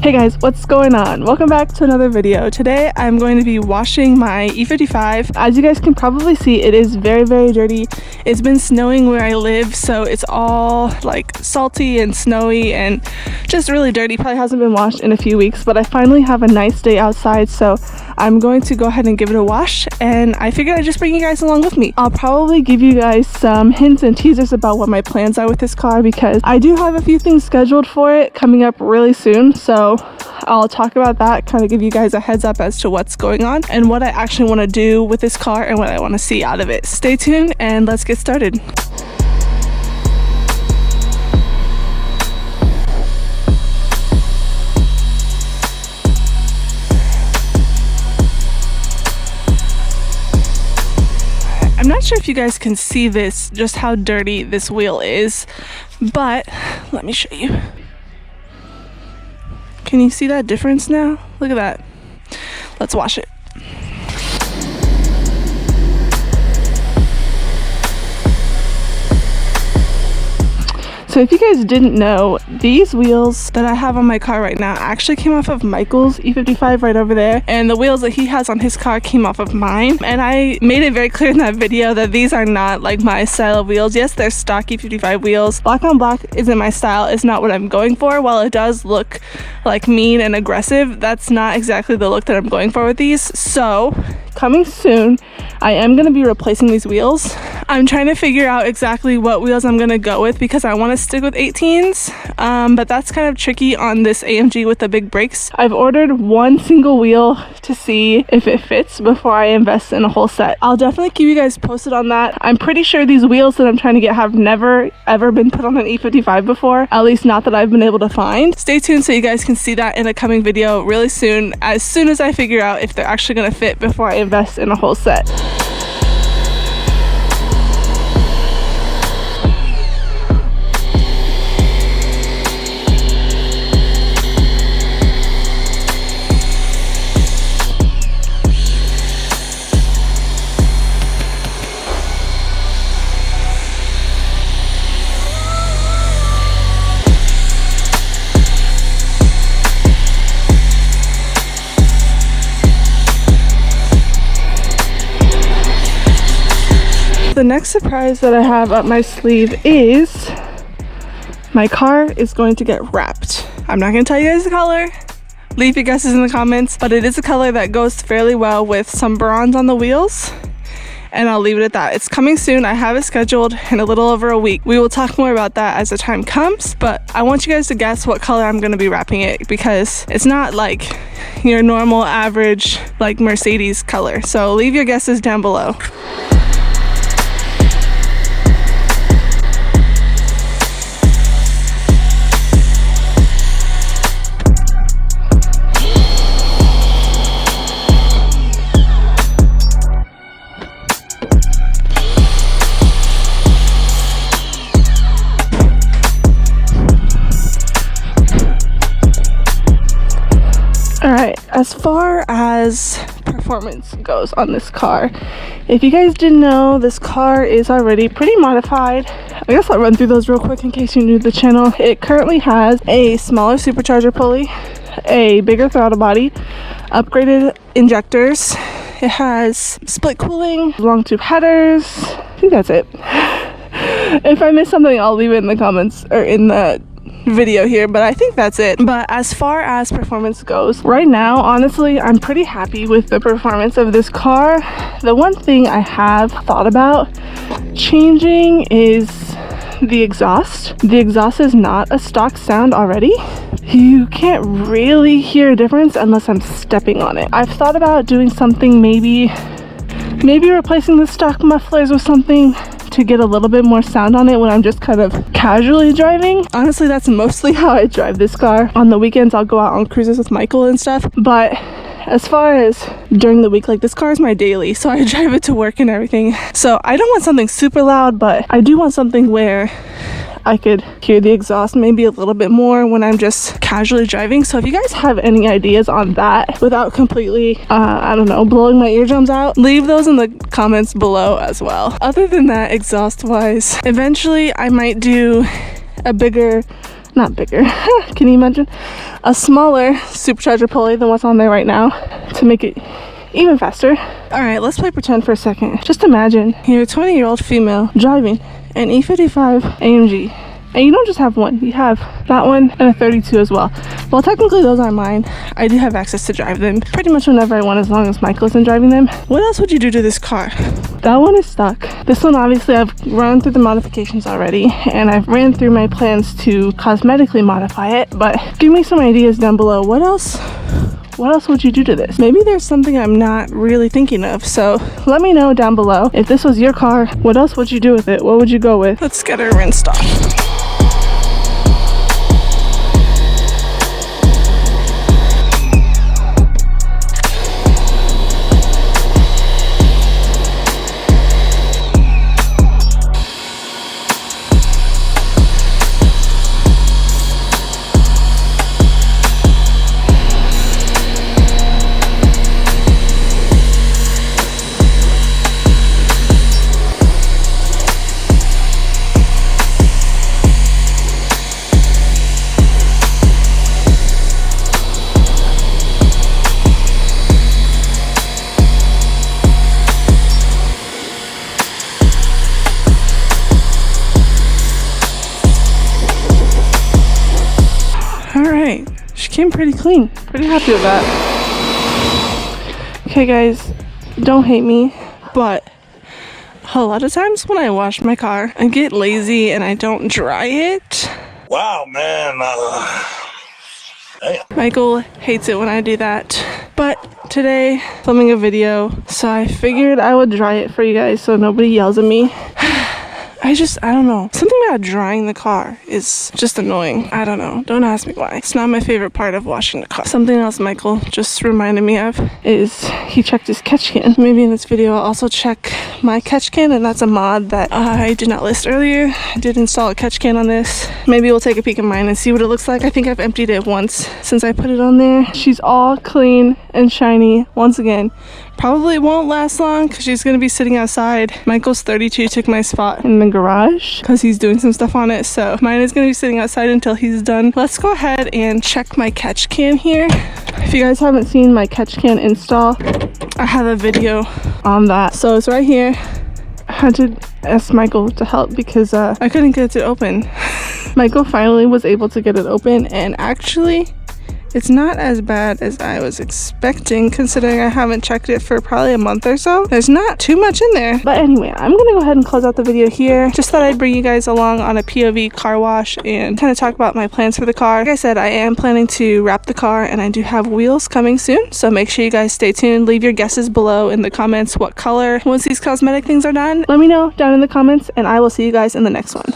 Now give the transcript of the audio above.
Hey guys, what's going on? Welcome back to another video. Today I'm going to be washing my E55. As you guys can probably see, it is very dirty. It's been snowing where I live, so it's all like salty and snowy and just really dirty. Probably hasn't been washed in a few weeks, but I finally have a nice day outside, so I'm going to go ahead and give it a wash, and I figured I'd just bring you guys along with me. I'll probably give you guys some hints and teasers about what my plans are with this car because I do have a few things scheduled for it coming up really soon, so I'll talk about that, kind of give you guys a heads up as to what's going on and what I actually want to do with this car and what I want to see out of it. Stay tuned and let's get started. I'm not sure if you guys can see this, just how dirty this wheel is, but let me show you. Can you see that difference now? Look at that. Let's wash it. So if you guys didn't know, these wheels that I have on my car right now actually came off of Michael's E55 right over there, and the wheels that he has on his car came off of mine. And I made it very clear in that video that these are not like my style of wheels. Yes, they're stock E55 wheels. Black on black isn't my style, it's not what I'm going for. While it does look like mean and aggressive, that's not exactly the look that I'm going for with these. So coming soon, I am going to be replacing these wheels. I'm trying to figure out exactly what wheels I'm going to go with because I want to stick with 18s, but that's kind of tricky on this AMG with the big brakes. I've ordered one single wheel to see if it fits before I invest in a whole set. I'll definitely keep you guys posted on that. I'm pretty sure these wheels that I'm trying to get have never ever been put on an E55 before, at least not that I've been able to find. Stay tuned so you guys can see that in a coming video really soon as I figure out if they're actually going to fit before I invest in a whole set. The next surprise that I have up my sleeve is my car is going to get wrapped. I'm not going to tell you guys the color. Leave your guesses in the comments, but it is a color that goes fairly well with some bronze on the wheels. And I'll leave it at that. It's coming soon. I have it scheduled in a little over a week. We will talk more about that as the time comes, but I want you guys to guess what color I'm going to be wrapping it because it's not like your normal average like Mercedes color. So leave your guesses down below. Alright, as far as performance goes on this car, if you guys didn't know, this car is already pretty modified. I guess I'll run through those real quick in case you're new to the channel. It currently has a smaller supercharger pulley, a bigger throttle body, upgraded injectors. It has split cooling, long tube headers. I think that's it. If I missed something, I'll leave it in the comments or in the video here, but I think that's it. But as far as performance goes, right now, honestly, I'm pretty happy with the performance of this car. The one thing I have thought about changing is the exhaust. The exhaust is not a stock sound already. You can't really hear a difference unless I'm stepping on it. I've thought about doing something, maybe replacing the stock mufflers with something to get a little bit more sound on it when I'm just kind of casually driving. Honestly, that's mostly how I drive this car. On the weekends, I'll go out on cruises with Michael and stuff, but as far as during the week, like this car is my daily, so I drive it to work and everything. So I don't want something super loud, but I do want something where I could hear the exhaust maybe a little bit more when I'm just casually driving. So if you guys have any ideas on that without completely, I don't know, blowing my eardrums out, leave those in the comments below as well. Other than that, exhaust wise, eventually I might do a bigger, not bigger, can you imagine? A smaller supercharger pulley than what's on there right now to make it even faster. All right, let's play pretend for a second. Just imagine you're a 20-year-old female driving an E55 AMG. And you don't just have one, you have that one and a 32 as well. Well, technically those aren't mine. I do have access to drive them pretty much whenever I want, as long as Michael isn't driving them. What else would you do to this car? That one is stuck. This one, obviously, I've run through the modifications already, and I've ran through my plans to cosmetically modify it, but give me some ideas down below. What else would you do to this? Maybe there's something I'm not really thinking of, so let me know down below. If this was your car, what else would you do with it? What would you go with? Let's get her rinsed off. Alright, she came pretty clean. Pretty happy with that. Okay guys, don't hate me, but a lot of times when I wash my car, I get lazy and I don't dry it. Wow, man. Damn. Michael hates it when I do that. But today, filming a video, so I figured I would dry it for you guys so nobody yells at me. I don't know. Something about drying the car is just annoying. I don't know. Don't ask me why. It's not my favorite part of washing the car. Something else Michael just reminded me of is he checked his catch can. Maybe in this video I'll also check my catch can, and that's a mod that I did not list earlier. I did install a catch can on this. Maybe we'll take a peek at mine and see what it looks like. I think I've emptied it once since I put it on there. She's all clean and shiny once again. Probably won't last long because she's going to be sitting outside. Michael's 32 took my spot in the garage because he's doing some stuff on it. So mine is going to be sitting outside until he's done. Let's go ahead and check my catch can here. If you guys haven't seen my catch can install, I have a video on that. So it's right here. I had to ask Michael to help because I couldn't get it to open. Michael finally was able to get it open, and actually it's not as bad as I was expecting, considering I haven't checked it for probably a month or so. There's not too much in there. But anyway, I'm gonna go ahead and close out the video here. Just thought I'd bring you guys along on a POV car wash and kind of talk about my plans for the car. Like I said, I am planning to wrap the car, and I do have wheels coming soon. So make sure you guys stay tuned. Leave your guesses below in the comments what color once these cosmetic things are done. Let me know down in the comments, and I will see you guys in the next one.